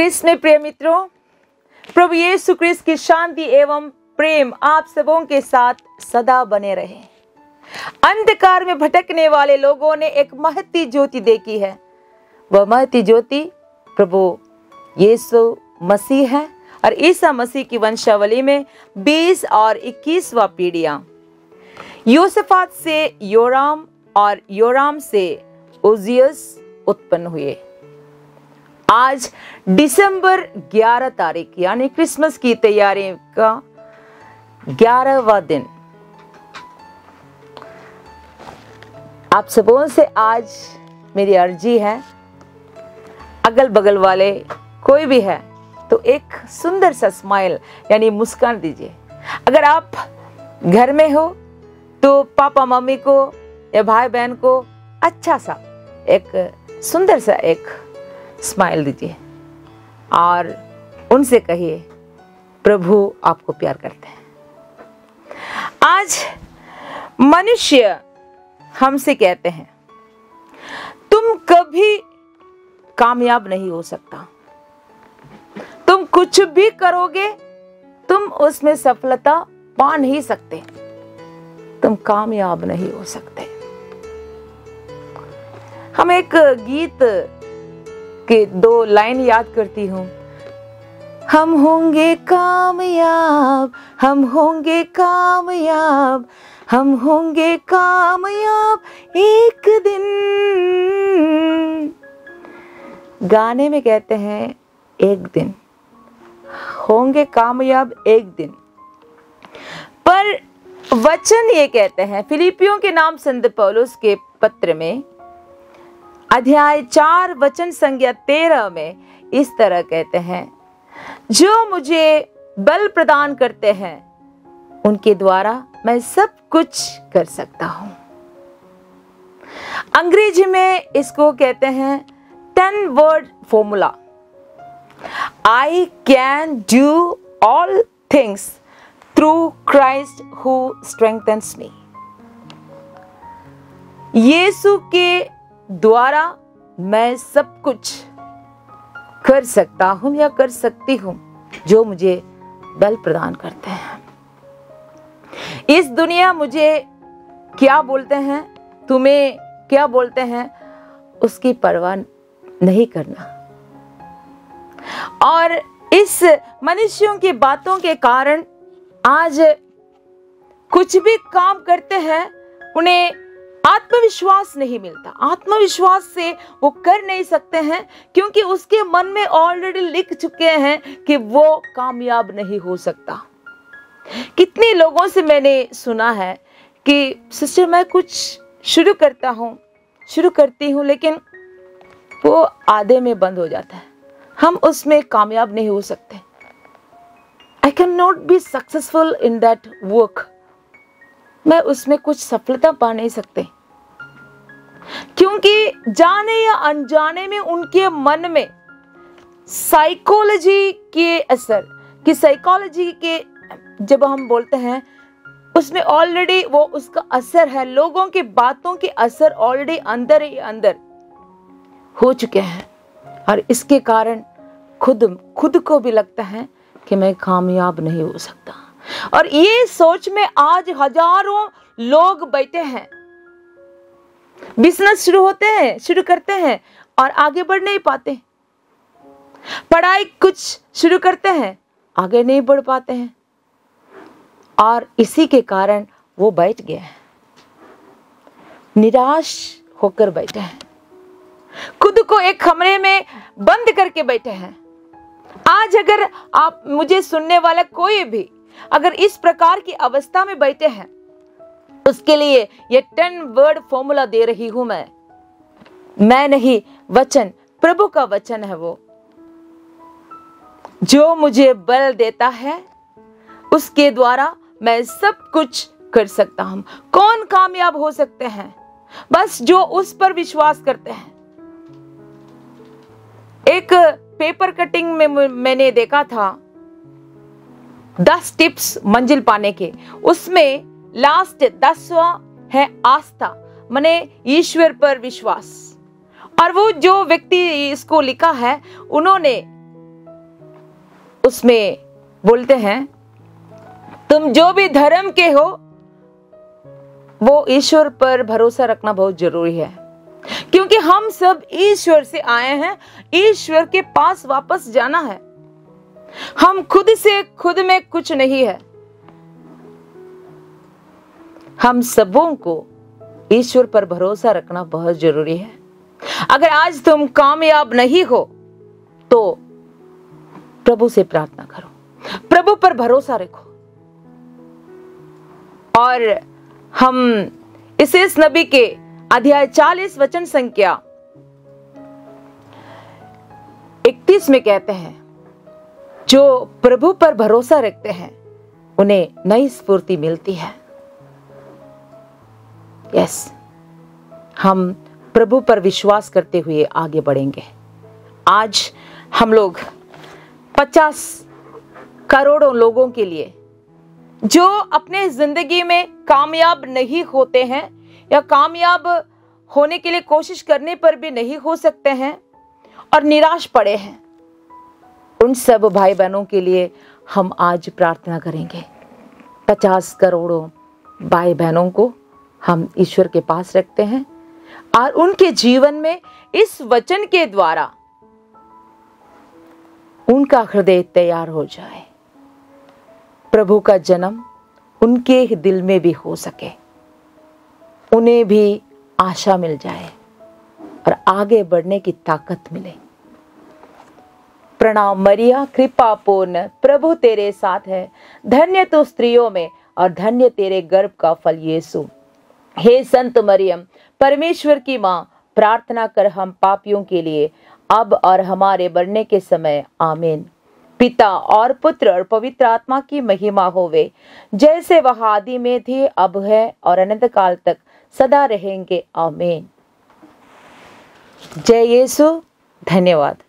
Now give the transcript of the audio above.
ख्रिस्त में प्रिय मित्रों, प्रभु यीशु ख्रिस्त की शांति एवं प्रेम आप सबों के साथ सदा बने रहे। अंधकार में भटकने वाले लोगों ने एक महती ज्योति देखी है। वह महती ज्योति प्रभु यीशु मसीह है और ईसा मसीह की वंशावली में 20 और 21वां पीढ़ियां योसफात से योराम और योराम से उजियस उत्पन्न हुए। आज दिसंबर 11 तारीख यानी क्रिसमस की तैयारी का 11वां दिन। आप सबों से आज मेरी अर्जी है, अगल बगल वाले कोई भी है तो एक सुंदर सा स्माइल यानी मुस्कान दीजिए। अगर आप घर में हो तो पापा मम्मी को या भाई बहन को अच्छा सा एक सुंदर सा एक स्माइल दीजिए और उनसे कहिए प्रभु आपको प्यार करते हैं। आज मनुष्य हमसे कहते हैं तुम कभी कामयाब नहीं हो सकता, तुम कुछ भी करोगे तुम उसमें सफलता पा नहीं सकते, तुम कामयाब नहीं हो सकते। हम एक गीत के 2 लाइन याद करती हूँ। हम होंगे कामयाब, हम होंगे कामयाब, हम होंगे कामयाब एक दिन। गाने में कहते हैं एक दिन होंगे कामयाब एक दिन, पर वचन ये कहते हैं फिलिपियों के नाम संत पौलुस के पत्र में अध्याय 4 वचन संज्ञा 13 में इस तरह कहते हैं, जो मुझे बल प्रदान करते हैं उनके द्वारा मैं सब कुछ कर सकता हूं। अंग्रेजी में इसको कहते हैं 10 word formula. I can do all things through Christ who strengthens me। यीशु के द्वारा मैं सब कुछ कर सकता हूं या कर सकती हूं जो मुझे बल प्रदान करते हैं। इस दुनिया मुझे क्या बोलते हैं, तुम्हें क्या बोलते हैं, उसकी परवाह नहीं करना। और इस मनुष्यों की बातों के कारण आज कुछ भी काम करते हैं उन्हें आत्मविश्वास नहीं मिलता। आत्मविश्वास से वो कर नहीं सकते हैं क्योंकि उसके मन में ऑलरेडी लिख चुके हैं कि वो कामयाब नहीं हो सकता। कितने लोगों से मैंने सुना है कि सिस्टर मैं कुछ शुरू करती हूँ लेकिन वो आधे में बंद हो जाता है, हम उसमें कामयाब नहीं हो सकते। I cannot be successful in that work। मैं उसमें कुछ सफलता पा नहीं सकते क्योंकि जाने या अनजाने में उनके मन में साइकोलॉजी के असर कि साइकोलॉजी के जब हम बोलते हैं उसमें ऑलरेडी वो उसका असर है, लोगों की बातों के असर ऑलरेडी अंदर ही अंदर हो चुके हैं और इसके कारण खुद को भी लगता है कि मैं कामयाब नहीं हो सकता। और ये सोच में आज हजारों लोग बैठे हैं, बिजनेस शुरू करते हैं और आगे बढ़ नहीं पाते, पढ़ाई कुछ शुरू करते हैं आगे नहीं बढ़ पाते हैं और इसी के कारण वो बैठ गए हैं, निराश होकर बैठे हैं, खुद को एक कमरे में बंद करके बैठे हैं। आज अगर आप मुझे सुनने वाला कोई भी अगर इस प्रकार की अवस्था में बैठे हैं उसके लिए ये 10 वर्ड फॉर्मूला दे रही हूं मैं नहीं, वचन प्रभु का वचन है। वो जो मुझे बल देता है उसके द्वारा मैं सब कुछ कर सकता हूं। कौन कामयाब हो सकते हैं? बस जो उस पर विश्वास करते हैं। एक पेपर कटिंग में मैंने देखा था 10 टिप्स मंजिल पाने के, उसमें लास्ट 10वां है आस्था, माने ईश्वर पर विश्वास। और वो जो व्यक्ति इसको लिखा है उन्होंने उसमें बोलते हैं, तुम जो भी धर्म के हो वो ईश्वर पर भरोसा रखना बहुत जरूरी है, क्योंकि हम सब ईश्वर से आए हैं, ईश्वर के पास वापस जाना है। हम खुद से खुद में कुछ नहीं है। हम सबों को ईश्वर पर भरोसा रखना बहुत जरूरी है। अगर आज तुम कामयाब नहीं हो तो प्रभु से प्रार्थना करो, प्रभु पर भरोसा रखो। और हम इस नबी के अध्याय 40 वचन संख्या 31 में कहते हैं, जो प्रभु पर भरोसा रखते हैं उन्हें नई स्फूर्ति मिलती है। यस, हम प्रभु पर विश्वास करते हुए आगे बढ़ेंगे। आज हम लोग 50 करोड़ों लोगों के लिए जो अपने जिंदगी में कामयाब नहीं होते हैं या कामयाब होने के लिए कोशिश करने पर भी नहीं हो सकते हैं और निराश पड़े हैं, उन सब भाई बहनों के लिए हम आज प्रार्थना करेंगे। 50 करोड़ों भाई बहनों को हम ईश्वर के पास रखते हैं और उनके जीवन में इस वचन के द्वारा उनका हृदय तैयार हो जाए, प्रभु का जन्म उनके दिल में भी हो सके, उन्हें भी आशा मिल जाए और आगे बढ़ने की ताकत मिले। प्रणाम मरिया, कृपा पूर्ण, प्रभु तेरे साथ है, धन्य तू स्त्रियों में और धन्य तेरे गर्भ का फल यीशु। हे संत मरियम, परमेश्वर की मां, प्रार्थना कर हम पापियों के लिए अब और हमारे मरने के समय। आमीन। पिता और पुत्र और पवित्र आत्मा की महिमा होवे, जैसे वह आदि में थी, अब है और अनंत काल तक सदा रहेंगे। आमीन। जय यीशु। धन्यवाद।